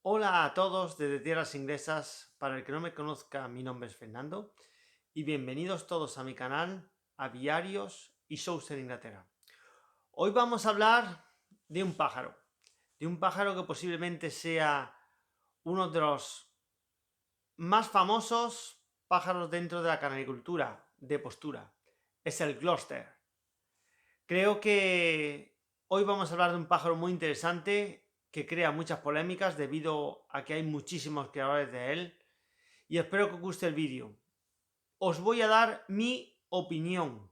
Hola a todos desde Tierras Inglesas. Para el que no me conozca, mi nombre es Fernando y bienvenidos todos a mi canal Aviarios y Shows en Inglaterra. Hoy vamos a hablar de un pájaro que posiblemente sea uno de los más famosos pájaros dentro de la canaricultura de postura. Es el Gloster. Creo que hoy vamos a hablar de un pájaro muy interesante que crea muchas polémicas debido a que hay muchísimos creadores de él y espero que os guste el vídeo. Os voy a dar mi opinión,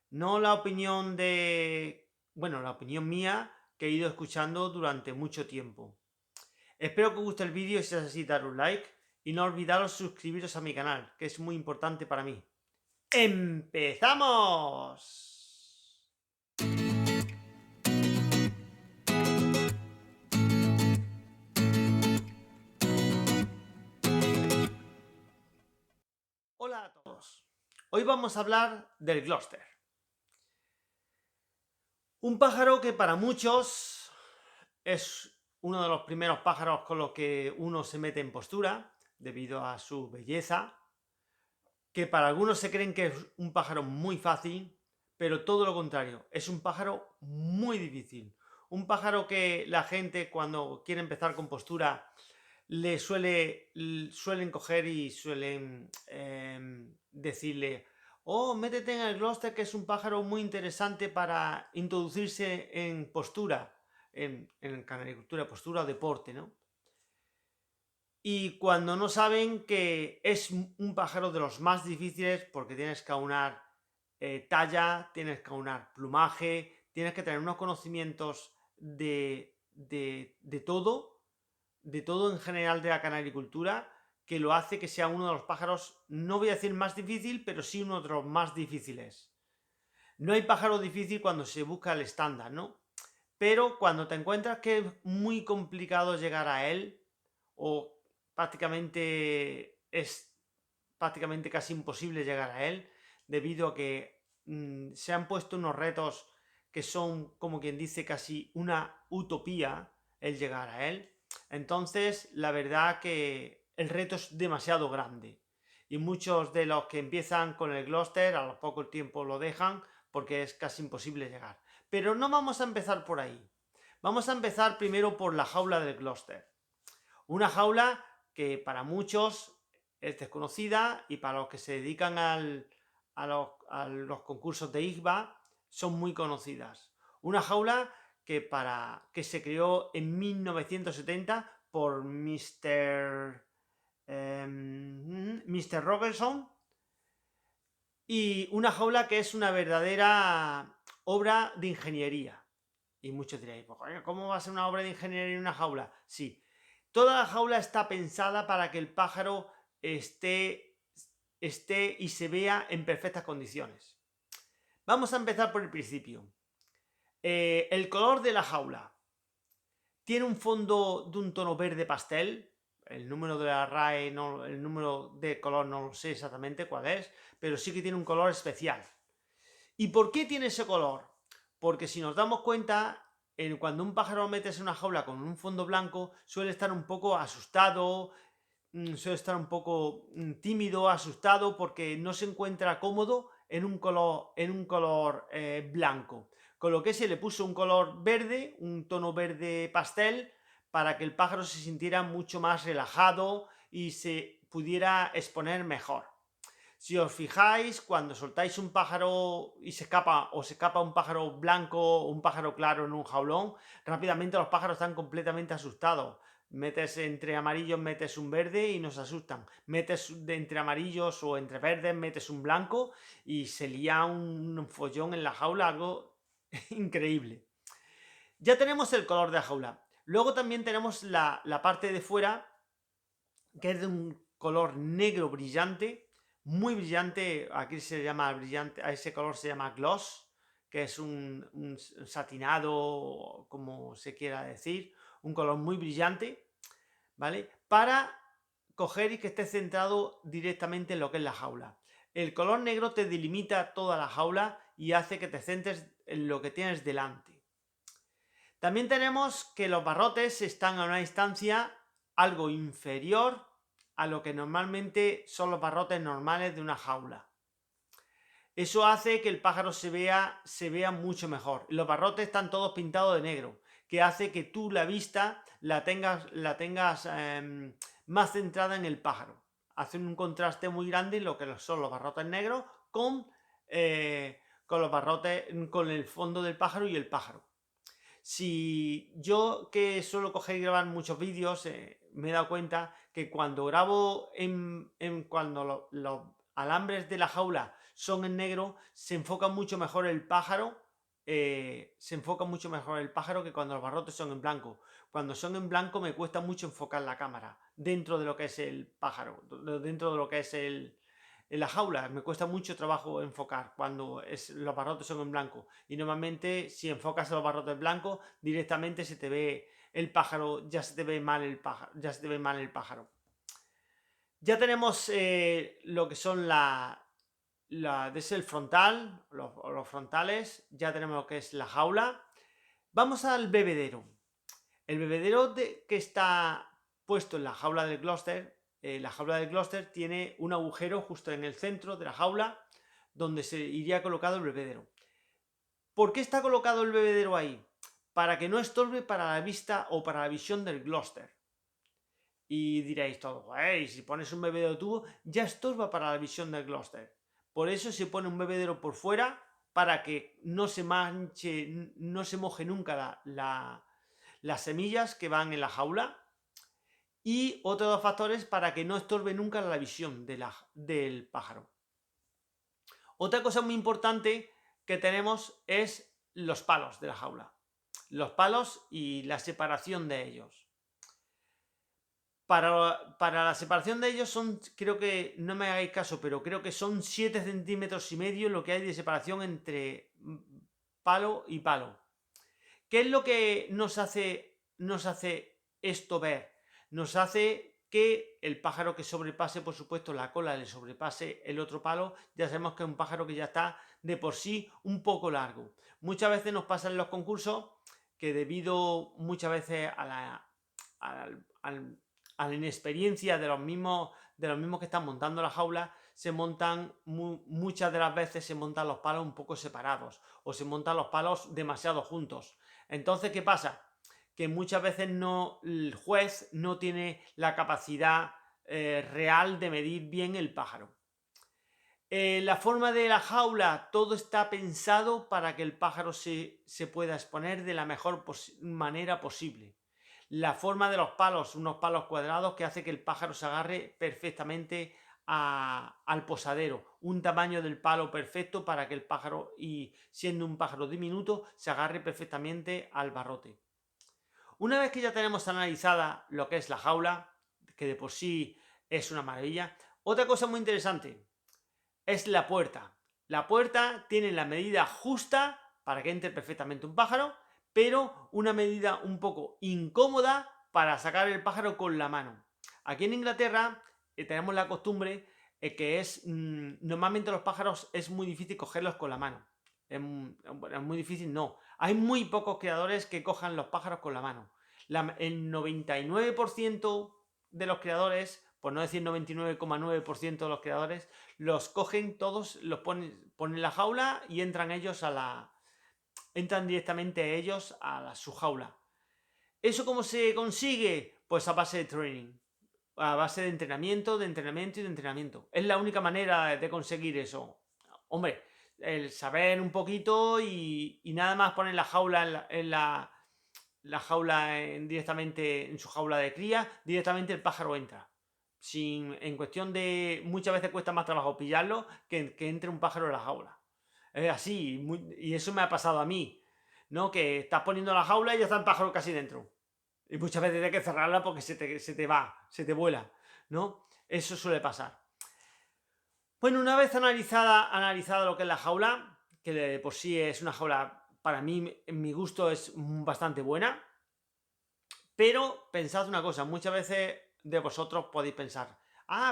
no la opinión la opinión mía que he ido escuchando durante mucho tiempo. Espero que os guste el vídeo y si es así, dar un like y no olvidaros suscribiros a mi canal, que es muy importante para mí. ¡Empezamos! Hola a todos. Hoy vamos a hablar del Gloster. Un pájaro que para muchos es uno de los primeros pájaros con los que uno se mete en postura, debido a su belleza, que para algunos se creen que es un pájaro muy fácil, pero todo lo contrario, es un pájaro muy difícil. Un pájaro que la gente cuando quiere empezar con postura suelen coger y suelen decirle: oh, métete en el Gloster, que es un pájaro muy interesante para introducirse en postura, en canaricultura, postura o deporte, ¿no? Y cuando no saben que es un pájaro de los más difíciles porque tienes que aunar talla, tienes que aunar plumaje, tienes que tener unos conocimientos de todo en general de la canaricultura, que lo hace que sea uno de los pájaros, no voy a decir más difícil, pero sí uno de los más difíciles. No hay pájaro difícil cuando se busca el estándar, ¿no? Pero cuando te encuentras que es muy complicado llegar a él, o es prácticamente casi imposible llegar a él, debido a que se han puesto unos retos que son, como quien dice, casi una utopía el llegar a él. Entonces, la verdad que el reto es demasiado grande. Y muchos de los que empiezan con el Gloster a lo poco tiempo lo dejan porque es casi imposible llegar. Pero no vamos a empezar por ahí. Vamos a empezar primero por la jaula del Gloster. Una jaula que para muchos es desconocida y para los que se dedican a los concursos de IGBA son muy conocidas. Una jaula que se creó en 1970 por Mr. Rogerson, y una jaula que es una verdadera obra de ingeniería. Y muchos diréis: ¿cómo va a ser una obra de ingeniería en una jaula? Sí, toda la jaula está pensada para que el pájaro esté y se vea en perfectas condiciones. Vamos a empezar por el principio. El color de la jaula tiene un fondo de un tono verde pastel. El número de la RAE, el número de color no lo sé exactamente cuál es, pero sí que tiene un color especial. ¿Y por qué tiene ese color? Porque si nos damos cuenta, cuando un pájaro lo metes en una jaula con un fondo blanco, suele estar un poco asustado, suele estar un poco tímido, asustado, porque no se encuentra cómodo en un color blanco. Con lo que se le puso un color verde, un tono verde pastel, para que el pájaro se sintiera mucho más relajado y se pudiera exponer mejor. Si os fijáis, cuando soltáis un pájaro y se escapa un pájaro blanco o un pájaro claro en un jaulón, rápidamente los pájaros están completamente asustados. Metes entre amarillos, metes un verde y nos asustan. Metes entre amarillos o entre verdes, metes un blanco y se lía un follón en la jaula, algo increíble. Ya tenemos el color de la jaula. Luego también tenemos la parte de fuera, que es de un color negro brillante, muy brillante. Aquí se llama brillante, a ese color se llama gloss, que es un satinado, como se quiera decir, un color muy brillante, ¿vale? Para coger y que esté centrado directamente en lo que es la jaula. El color negro te delimita toda la jaula y hace que te centres en lo que tienes delante. También tenemos que los barrotes están a una distancia algo inferior a lo que normalmente son los barrotes normales de una jaula. Eso hace que el pájaro se vea mucho mejor. Los barrotes están todos pintados de negro, que hace que tú la vista la tengas más centrada en el pájaro. Hacen un contraste muy grande en lo que son los barrotes negros con los barrotes, con el fondo del pájaro y el pájaro. Si yo, que suelo coger y grabar muchos vídeos, me he dado cuenta que cuando grabo cuando los alambres de la jaula son en negro, se enfoca mucho mejor el pájaro. Que cuando los barrotes son en blanco. Cuando son en blanco me cuesta mucho enfocar la cámara dentro de lo que es el pájaro, dentro de lo que es en la jaula. Me cuesta mucho trabajo enfocar cuando los barrotes son en blanco. Y normalmente si enfocas a los barrotes blancos, directamente se te ve el pájaro, ya se te ve mal el pájaro. Ya tenemos lo que son desde el frontal, los frontales, ya tenemos lo que es la jaula. Vamos al bebedero. El bebedero que está puesto en la jaula del Gloucester, tiene un agujero justo en el centro de la jaula donde se iría colocado el bebedero. ¿Por qué está colocado el bebedero ahí? Para que no estorbe para la vista o para la visión del Gloucester. Y diréis todos, si pones un bebedero tubo, ya estorba para la visión del Gloucester. Por eso se pone un bebedero por fuera, para que no se manche, no se moje nunca las semillas que van en la jaula. Y otros dos factores para que no estorbe nunca la visión del pájaro. Otra cosa muy importante que tenemos es los palos de la jaula. Los palos y la separación de ellos. Para la separación de ellos creo que, no me hagáis caso, pero creo que son 7,5 centímetros lo que hay de separación entre palo y palo. ¿Qué es lo que nos hace esto ver? Nos hace que el pájaro que sobrepase, por supuesto, la cola le sobrepase el otro palo, ya sabemos que es un pájaro que ya está de por sí un poco largo. Muchas veces nos pasa en los concursos que debido muchas veces a la inexperiencia de los mismos que están montando la jaula, muchas de las veces se montan los palos un poco separados o se montan los palos demasiado juntos. Entonces, ¿qué pasa? Que muchas veces el juez no tiene la capacidad real de medir bien el pájaro. La forma de la jaula, todo está pensado para que el pájaro se pueda exponer de la mejor manera posible. La forma de los palos, unos palos cuadrados que hace que el pájaro se agarre perfectamente al posadero. Un tamaño del palo perfecto para que el pájaro, y siendo un pájaro diminuto, se agarre perfectamente al barrote. Una vez que ya tenemos analizada lo que es la jaula, que de por sí es una maravilla, otra cosa muy interesante es la puerta. La puerta tiene la medida justa para que entre perfectamente un pájaro, pero una medida un poco incómoda para sacar el pájaro con la mano. Aquí en Inglaterra tenemos la costumbre que normalmente los pájaros es muy difícil cogerlos con la mano. Es muy difícil, no. Hay muy pocos criadores que cojan los pájaros con la mano. El 99% de los criadores, por no decir 99,9% de los criadores, los cogen todos, los ponen en la jaula y entran directamente ellos a su jaula. ¿Eso cómo se consigue? Pues a base de training, a base de entrenamiento. Es la única manera de conseguir eso. Hombre, el saber un poquito y nada más poner la jaula la jaula directamente en su jaula de cría, directamente el pájaro entra. En cuestión de, muchas veces cuesta más trabajo pillarlo que entre un pájaro en la jaula. Es así, y eso me ha pasado a mí, ¿no? Que estás poniendo la jaula y ya está el pájaro casi dentro. Y muchas veces hay que cerrarla porque se te vuela, ¿no? Eso suele pasar. Bueno, una vez analizada lo que es la jaula, que de por sí es una jaula, para mí, en mi gusto, es bastante buena. Pero pensad una cosa, muchas veces de vosotros podéis pensar,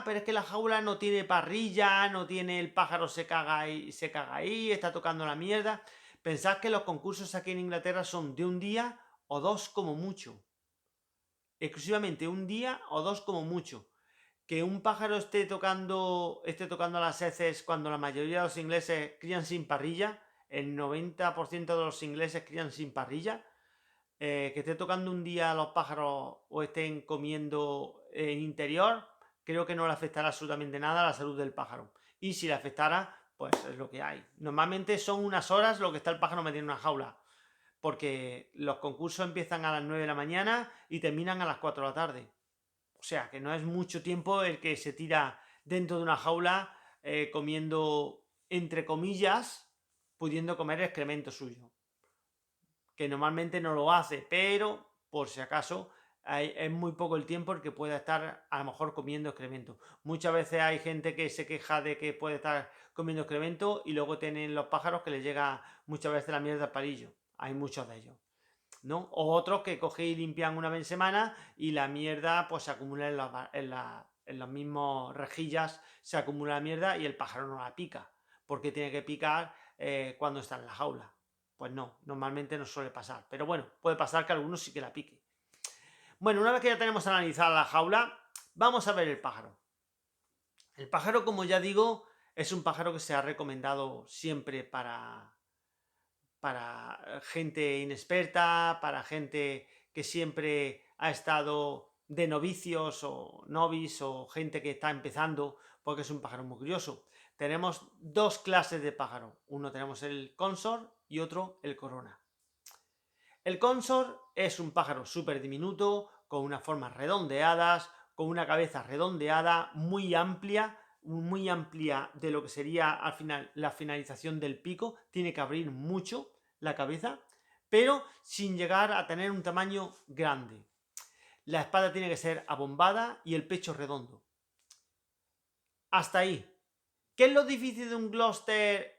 pero es que la jaula no tiene parrilla, no tiene, el pájaro se caga ahí, está tocando la mierda. Pensad que los concursos aquí en Inglaterra son de un día o dos como mucho. Exclusivamente un día o dos como mucho. Que un pájaro esté tocando las heces cuando la mayoría de los ingleses crían sin parrilla, el 90% de los ingleses crían sin parrilla, que esté tocando un día a los pájaros o estén comiendo en interior, creo que no le afectará absolutamente nada a la salud del pájaro. Y si le afectara, pues es lo que hay. Normalmente son unas horas lo que está el pájaro metido en una jaula, porque los concursos empiezan a las 9 de la mañana y terminan a las 4 de la tarde. O sea, que no es mucho tiempo el que se tira dentro de una jaula comiendo, entre comillas, pudiendo comer excremento suyo. Que normalmente no lo hace, pero por si acaso es muy poco el tiempo el que pueda estar a lo mejor comiendo excremento. Muchas veces hay gente que se queja de que puede estar comiendo excremento y luego tienen los pájaros que les llega muchas veces la mierda al palillo. Hay muchos de ellos, ¿no? O otros que cogen y limpian una vez en semana y la mierda pues se acumula en las mismas rejillas, se acumula la mierda y el pájaro no la pica, porque tiene que picar cuando está en la jaula. Pues no, normalmente no suele pasar. Pero bueno, puede pasar que algunos sí que la pique. Bueno, una vez que ya tenemos analizada la jaula, vamos a ver el pájaro. El pájaro, como ya digo, es un pájaro que se ha recomendado siempre para gente inexperta, para gente que siempre ha estado de novicios o novis o gente que está empezando, porque es un pájaro muy curioso. Tenemos dos clases de pájaro. Uno tenemos el consort y otro el corona. El consort es un pájaro súper diminuto, con unas formas redondeadas, con una cabeza redondeada, muy amplia de lo que sería al final la finalización del pico. Tiene que abrir mucho la cabeza, pero sin llegar a tener un tamaño grande. La espalda tiene que ser abombada y el pecho redondo. Hasta ahí. ¿Qué es lo difícil de un Gloucester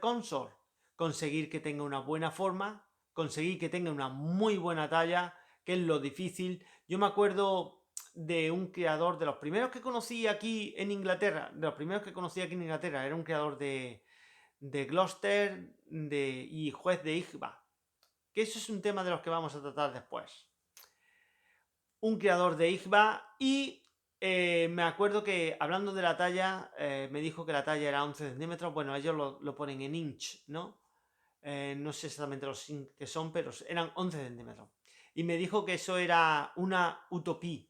Consort? Conseguir que tenga una buena forma, conseguir que tenga una muy buena talla, que es lo difícil. Yo me acuerdo de un criador, de los primeros que conocí aquí en Inglaterra, era un criador de Gloucester y juez de IGBA, que eso es un tema de los que vamos a tratar después. Un criador de IGBA y me acuerdo que hablando de la talla, me dijo que la talla era 11 centímetros. Bueno, ellos lo ponen en inch, ¿no? No sé exactamente los que son, pero eran 11 centímetros. Y me dijo que eso era una utopía,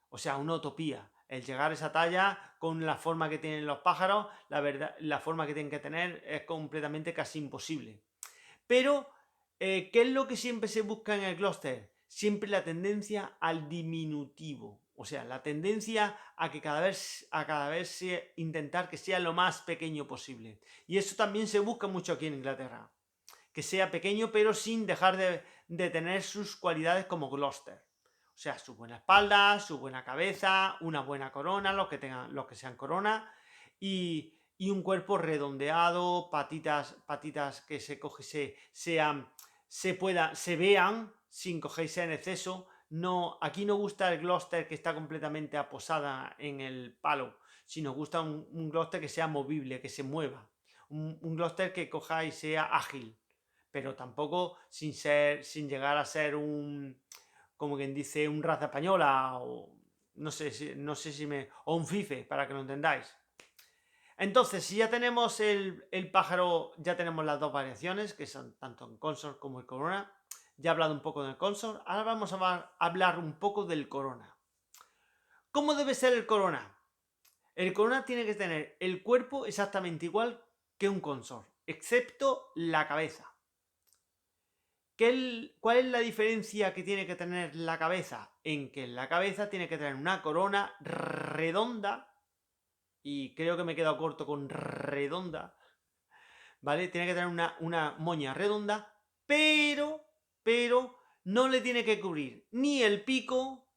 o sea, una utopía. El llegar a esa talla con la forma que tienen los pájaros, la verdad, la forma que tienen que tener es completamente casi imposible. Pero, ¿qué es lo que siempre se busca en el Gloucester? Siempre la tendencia al diminutivo. O sea, la tendencia a que cada vez intentar que sea lo más pequeño posible. Y eso también se busca mucho aquí en Inglaterra. Que sea pequeño, pero sin dejar de tener sus cualidades como Gloucester. O sea, su buena espalda, su buena cabeza, una buena corona, los que sean corona, y un cuerpo redondeado, patitas que se vean sin cogerse en exceso. No, aquí no gusta el Gloucester que está completamente aposada en el palo, sino gusta un Gloucester que sea movible, que se mueva. Un Gloucester que coja y sea ágil, pero tampoco sin llegar a ser como quien dice, un raza española, o no sé si o un fife, para que lo entendáis. Entonces, si ya tenemos el pájaro, ya tenemos las dos variaciones, que son tanto en consort como el corona. Ya he hablado un poco del consort, ahora vamos a hablar un poco del corona. ¿Cómo debe ser el corona? El corona tiene que tener el cuerpo exactamente igual que un consort, excepto la cabeza. ¿Cuál es la diferencia que tiene que tener la cabeza? En que la cabeza tiene que tener una corona redonda, y creo que me he quedado corto con redonda, ¿vale? Tiene que tener una moña redonda, pero no le tiene que cubrir ni el pico,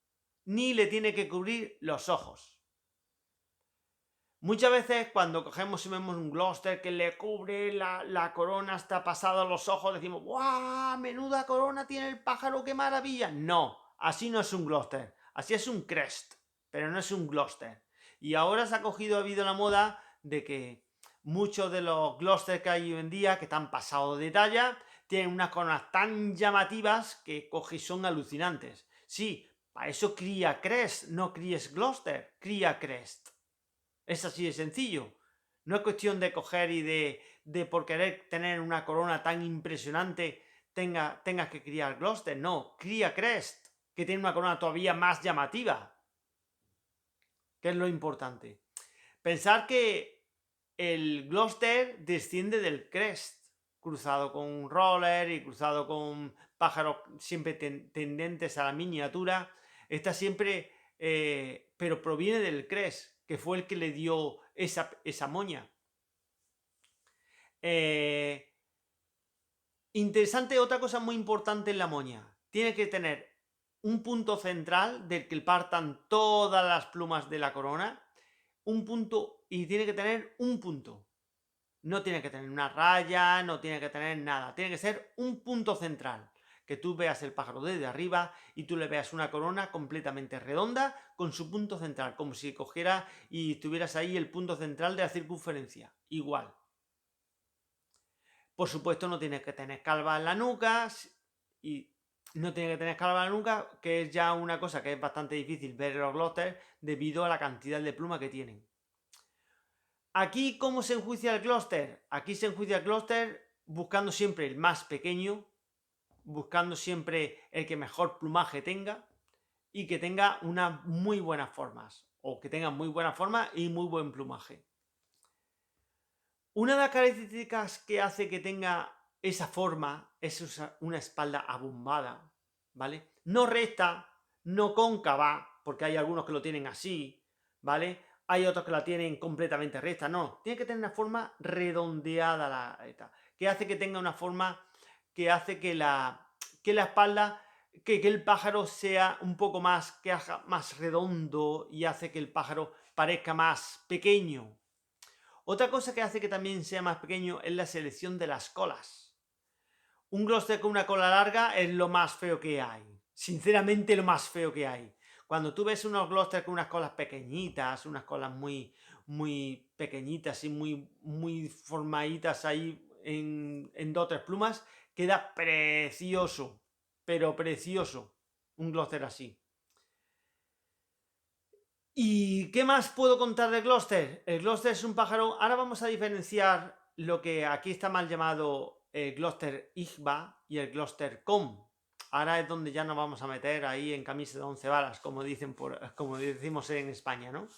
ni le tiene que cubrir los ojos. Muchas veces cuando cogemos y vemos un Gloucester que le cubre la corona hasta pasado a los ojos, decimos ¡guau! ¡Menuda corona tiene el pájaro! ¡Qué maravilla! No, así no es un Gloucester, así es un crest, pero no es un Gloucester. Y ahora ha habido la moda de que muchos de los Gloucester que hay hoy en día, que están pasados de talla, tienen unas coronas tan llamativas que coge y son alucinantes. Sí, para eso cría Crest, no críes Gloucester, cría Crest. Es así de sencillo. No es cuestión de coger y de por querer tener una corona tan impresionante tengas que criar Gloucester. No, cría Crest, que tiene una corona todavía más llamativa. Que es lo importante. Pensar que el Gloucester desciende del Crest, cruzado con un roller y cruzado con pájaros siempre tendentes a la miniatura. Está siempre, pero proviene del Crest, que fue el que le dio esa moña. Interesante, otra cosa muy importante en la moña. Tiene que tener un punto central del que partan todas las plumas de la corona. Un punto, y tiene que tener un punto. No tiene que tener una raya, no tiene que tener nada. Tiene que ser un punto central. Que tú veas el pájaro desde arriba y tú le veas una corona completamente redonda con su punto central. Como si cogiera y tuvieras ahí el punto central de la circunferencia. Igual. Por supuesto no tiene que tener calva en la nuca y no tiene que tener calva en la nuca, que es ya una cosa que es bastante difícil ver en los Gloucester debido a la cantidad de pluma que tienen. Aquí, ¿cómo se enjuicia el Gloucester? Aquí se enjuicia el Gloucester buscando siempre el más pequeño, buscando siempre el que mejor plumaje tenga y que tenga unas muy buenas formas, o que tenga muy buena forma y muy buen plumaje. Una de las características que hace que tenga esa forma es una espalda abombada, ¿vale? No recta, no cóncava, porque hay algunos que lo tienen así, ¿vale? Hay otros que la tienen completamente recta, no. Tiene que tener una forma redondeada que hace que tenga una forma que hace que la espalda, que el pájaro sea un poco más, que haga más redondo y hace que el pájaro parezca más pequeño. Otra cosa que hace que también sea más pequeño es la selección de las colas. Un Gloucester con una cola larga es lo más feo que hay. Sinceramente, lo más feo que hay. Cuando tú ves unos Gloucester con unas colas pequeñitas, unas colas muy, muy pequeñitas y muy formaditas ahí en 2 o 3 plumas, queda precioso. Pero precioso. Un Gloucester así. ¿Y qué más puedo contar de Gloucester? El Gloucester es un pájaro. Ahora vamos a diferenciar lo que aquí está mal llamado el Gloucester Igba y el Gloucester Com. Ahora es donde ya nos vamos a meter ahí en camisa de 11 balas, como decimos en España, ¿no?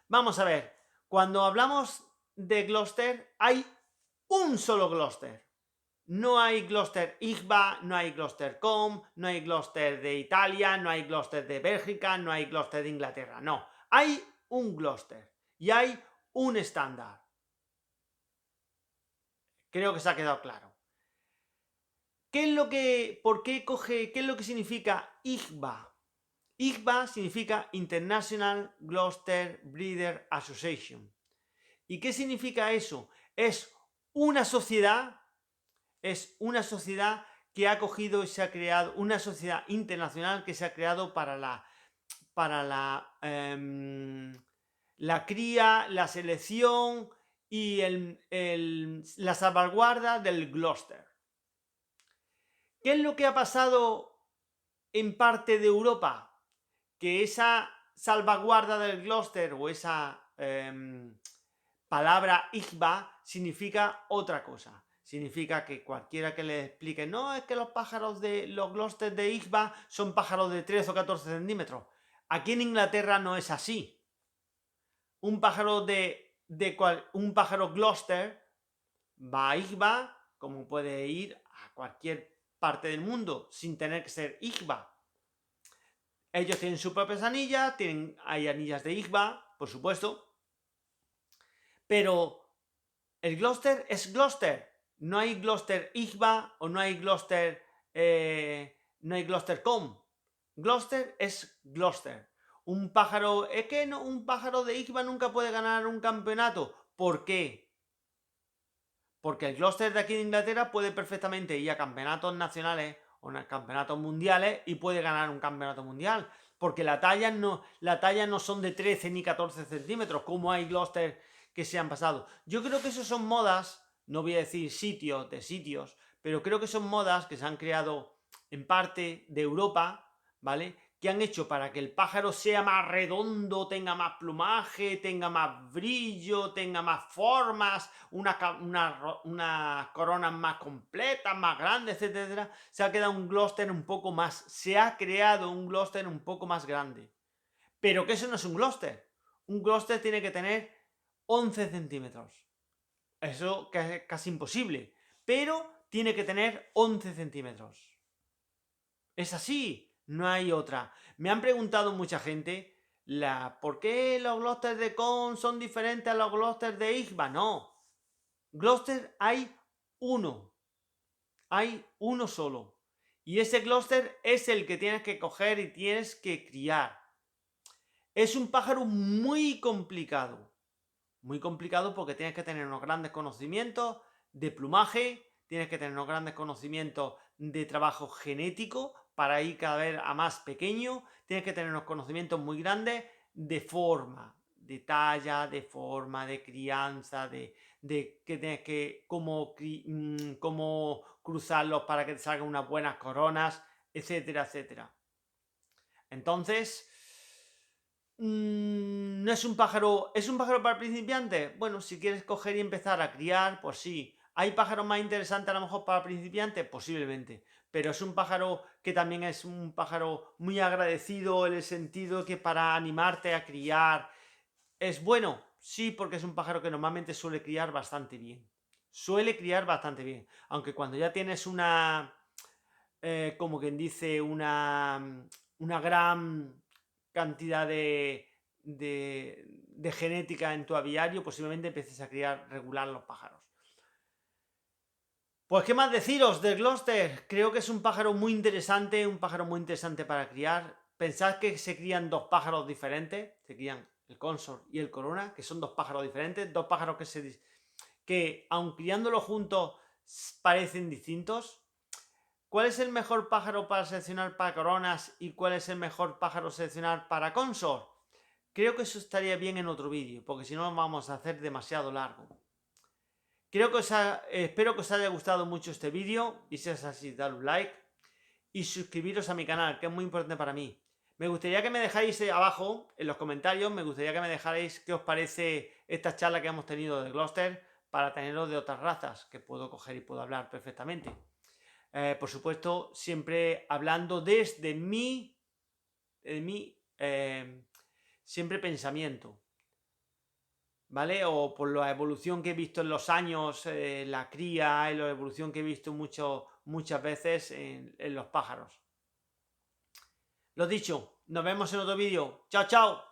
Vamos a ver. Cuando hablamos de Gloucester, hay un solo Gloucester. No hay Gloucester Igba, no hay Gloucester Com, no hay Gloucester de Italia, no hay Gloucester de Bélgica, no hay Gloucester de Inglaterra, no. Hay un Gloucester y hay un estándar. Creo que se ha quedado claro. ¿Qué es lo que significa Igba? Igba significa International Gloucester Breeder Association. ¿Y qué significa eso? Es una sociedad que ha cogido y se ha creado, una sociedad internacional que se ha creado para la cría, la selección y la salvaguarda del Gloucester. ¿Qué es lo que ha pasado en parte de Europa? Que esa salvaguarda del Gloucester o esa palabra Igba significa otra cosa. Significa que cualquiera que le explique, no, es que los Gloucester de Igba son pájaros de 13 o 14 centímetros. Aquí en Inglaterra no es así. Un pájaro un pájaro Gloucester va a Igba, como puede ir a cualquier parte del mundo, sin tener que ser Igba. Ellos tienen sus propias anillas, hay anillas de Igba, por supuesto, pero el Gloucester es Gloucester. No hay Gloucester Igba o no hay Gloucester Com. Gloucester es Gloucester. Un pájaro de Igba nunca puede ganar un campeonato. ¿Por qué? Porque el Gloucester de aquí de Inglaterra puede perfectamente ir a campeonatos nacionales o a campeonatos mundiales y puede ganar un campeonato mundial. Porque la talla no son de 13 ni 14 centímetros, como hay Gloucester que se han pasado. Yo creo que eso son modas, no voy a decir sitios, pero creo que son modas que se han creado en parte de Europa, ¿vale? Que han hecho para que el pájaro sea más redondo, tenga más plumaje, tenga más brillo, tenga más formas, unas coronas más completas, más grandes, etcétera. Se ha quedado un Gloster un poco más, se ha creado un Gloster un poco más grande. Pero que eso no es un Gloster. Un Gloster tiene que tener 11 centímetros. Eso que es casi imposible. Pero tiene que tener 11 centímetros. Es así, no hay otra. Me han preguntado mucha gente ¿por qué los Glosters de Kohn son diferentes a los Glosters de IGBA? No. Gloster hay uno. Hay uno solo. Y ese Gloster es el que tienes que coger y tienes que criar. Es un pájaro muy complicado. Muy complicado porque tienes que tener unos grandes conocimientos de plumaje, tienes que tener unos grandes conocimientos de trabajo genético para ir cada vez a más pequeño, tienes que tener unos conocimientos muy grandes de forma, de talla, de forma, de crianza, de que tienes que cómo cruzarlos para que te salgan unas buenas coronas, etcétera, etcétera. Entonces, no es un pájaro. ¿Es un pájaro para principiantes? Bueno, si quieres coger y empezar a criar, pues sí. ¿Hay pájaros más interesantes a lo mejor para principiantes? Posiblemente. Pero es un pájaro que también es un pájaro muy agradecido en el sentido que para animarte a criar es bueno. Sí, porque es un pájaro que normalmente suele criar bastante bien. Suele criar bastante bien. Aunque cuando ya tienes como quien dice, una gran cantidad de genética en tu aviario, posiblemente empieces a criar regular los pájaros. Pues qué más deciros del Gloster. Creo que es un pájaro muy interesante para criar. Pensad que se crían dos pájaros diferentes, se crían el Consort y el Corona, que son dos pájaros diferentes, dos pájaros que aun criándolos juntos parecen distintos. ¿Cuál es el mejor pájaro para seleccionar para coronas y cuál es el mejor pájaro seleccionar para consort? Creo que eso estaría bien en otro vídeo, porque si no vamos a hacer demasiado largo. Espero que os haya gustado mucho este vídeo y si es así, dale un like y suscribiros a mi canal, que es muy importante para mí. Me gustaría que me dejáis abajo, en los comentarios, me gustaría que me dejáis qué os parece esta charla que hemos tenido de Gloster para tenerlo de otras razas, que puedo coger y puedo hablar perfectamente. Por supuesto, siempre hablando desde mi siempre pensamiento, ¿vale? O por la evolución que he visto en los años, la cría, y la evolución que he visto muchas veces en los pájaros. Lo dicho, nos vemos en otro vídeo. ¡Chao, chao!